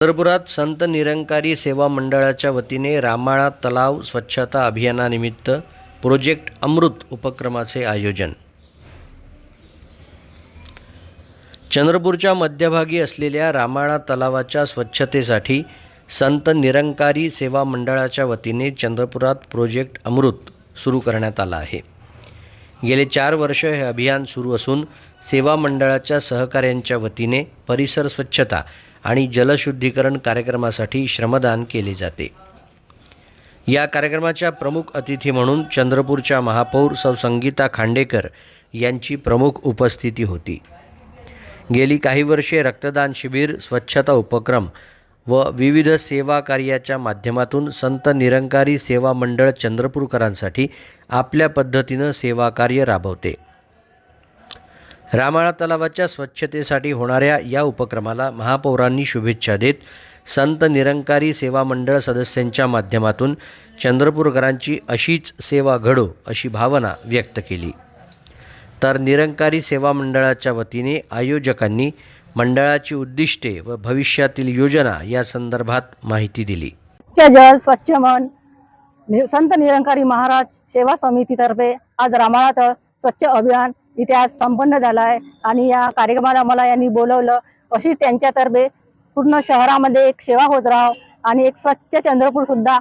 चंद्रपुरात संत निरंकारी सेवा मंडळाच्या वतीने रामाळा तलाव स्वच्छता अभियानानिमित्त प्रोजेक्ट अमृत उपक्रमाचे आयोजन. चंद्रपूरच्या मध्यभागी असलेल्या रामाळा तलावाच्या स्वच्छतेसाठी संत निरंकारी सेवा मंडळाच्या वतीने चंद्रपुरात प्रोजेक्ट अमृत सुरू करण्यात आला आहे. गेले 4 वर्ष हे अभियान सुरू असून सेवा मंडळाच्या सहकाऱ्यांच्या वतीने परिसर स्वच्छता आणि जलशुद्धीकरण कार्यक्रमासाठी श्रमदान केले जाते. या कार्यक्रमाच्या प्रमुख अतिथी म्हणून चंद्रपूरच्या महापौर सौ संगीता खांडेकर यांची प्रमुख उपस्थिती होती. गेली काही वर्षे रक्तदान शिबिर, स्वच्छता उपक्रम व विविध सेवा कार्याच्या माध्यमातून संत निरंकारी सेवा मंडळ चंद्रपूरकरांसाठी आपल्या पद्धतीनं सेवा कार्य राबवते. रामाळा तलावाच्या स्वच्छतेसाठी होणाऱ्या या उपक्रमाला महापौरांनी शुभेच्छा देत संत निरंकारी सेवा मंडळ सदस्यांच्या माध्यमातून चंद्रपूरकरांची अशीच सेवा घडो अशी भावना व्यक्त केली. तर निरंकारी सेवा मंडळाच्या वतीने आयोजकांनी मंडळाची उद्दिष्टे व भविष्यातील योजना या संदर्भात माहिती दिली. जल स्वच्छ मन संत निरंकारी महाराज सेवा समितीतर्फे आज रामाळा स्वच्छ अभियान इथे आज संपन्न झाला आहे आणि या कार्यक्रमाला मला यांनी बोलवलं. अशी त्यांच्यातर्फे पूर्ण शहरामध्ये एक सेवा होत राहाव आणि एक स्वच्छ चंद्रपूर सुद्धा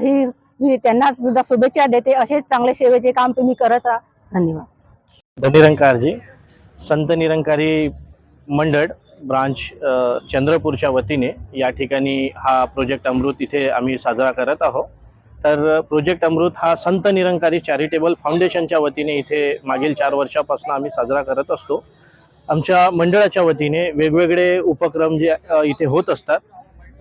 ही मी त्यांना सुद्धा शुभेच्छा देते. असेच चांगले सेवेचे काम तुम्ही करत राहा. धन्यवाद. निरंकारजी संत निरंकारी मंडळ ब्रांच चंद्रपूरच्या वतीने या ठिकाणी हा प्रोजेक्ट अमृत इथे आम्ही साजरा करत आहोत. तर प्रोजेक्ट अमृत हा संत निरंकारी चॅरिटेबल फाउंडेशनच्या वतीने इथे मागील 4 वर्षापासून आम्ही साजरा करत असतो. आमच्या मंडळाच्या वतीने वेगवेगळे उपक्रम जे इथे होत असतात.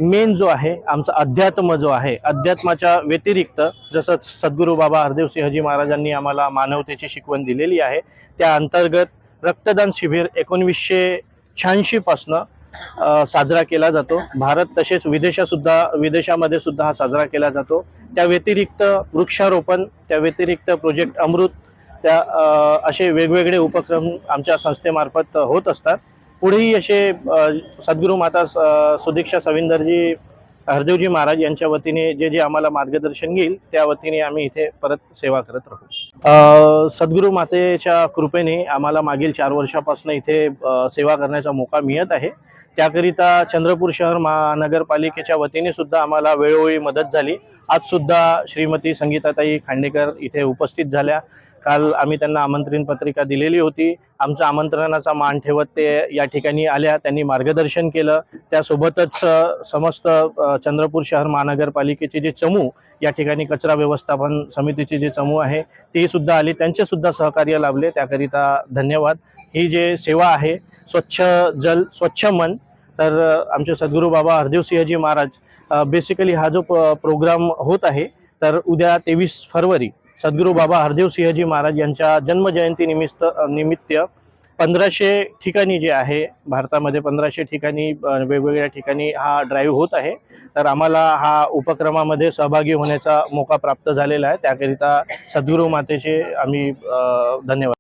मेन जो आहे आमचा अध्यात्म जो आहे, अध्यात्माच्या व्यतिरिक्त जसं सद्गुरू बाबा हरदेव सिंहजी महाराजांनी आम्हाला मानवतेची शिकवण दिलेली आहे, त्या अंतर्गत रक्तदान शिबिर 1986 पासून साजरा केला जातो. भारत तसेच विदेशामध्ये सुद्धा हा साजरा केला जातो. त्या व्यतिरिक्त वृक्षारोपण, त्या व्यतिरिक्त प्रोजेक्ट अमृत, त्या असे वेगवेगळे उपक्रम आमच्या संस्थेमार्फत होत असतात. पुढेही असे सद्गुरू माता सुदीक्षा सविंदरजी हरदेवजी महाराज यांच्या वतीने जे आम्हाला मार्गदर्शन घेईल त्या वतीने आम्ही इथे परत सेवा करत राहू. सद्गुरू मातेच्या कृपेने आम्हाला मागील 4 वर्षापासून इथे सेवा करण्याचा मौका मिळत आहे. त्याकरिता चंद्रपूर शहर महानगरपालिकेच्या वतीने सुद्धा आम्हाला वेळोवेळी मदत झाली. आज सुद्धा श्रीमती संगीताताई खांडेकर इथे उपस्थित झाल्या. काल आम्ही त्यांना आमंत्रण पत्रिका दिलेली होती. आमच्या आमंत्रणाचा मान ठेवत ते या ठिकाणी आल्या. त्यांनी मार्गदर्शन केलं. त्यासोबतच समस्त चंद्रपूर शहर महानगरपालिकेचे जे चमू या ठिकाणी कचरा व्यवस्थापन समितीचे जे चमू आहे ते सुद्धा आले. त्यांचे सुद्धा सहकार्य लाभले. त्याकरिता धन्यवाद. ही जे सेवा आहे स्वच्छ जल स्वच्छ मन, तर आमचे सद्गुरू बाबा हरदेव सिंहजी महाराज बेसिकली हा जो प्रोग्राम होत आहे, तर उद्या 23 फरवरी सद्गुरू बाबा हरदेव सिंहजी महाराज यांच्या जन्मजयंती निमित्त 1500 ठिकाणी जे आहे भारतामध्ये 1500 ठिकाणी वेगवेगळ्या ठिकाणी हा ड्राईव्ह होत आहे. तर आम्हाला हा उपक्रमामध्ये सहभागी होण्याचा मौका प्राप्त झालेला आहे. त्याकरिता सद्गुरू मातेचे आम्ही धन्यवाद.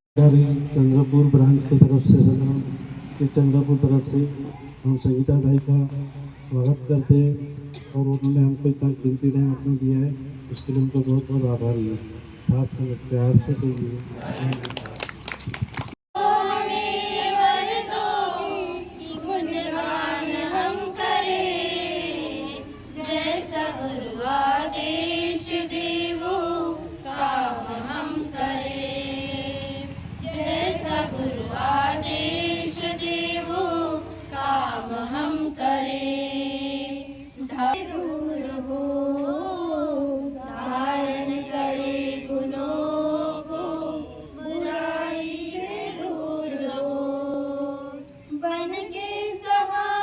चंद्रपुर ब्रांच की तरफ से चंद्रपुर तरफ से हम संगीता दाई का स्वागत करते और उन्होंने हमको इतना कीमती टाइम अपना दिया है, उसके लिए उनको बहुत बहुत आभारी है. खास प्यार से कहिए. बन के सहारा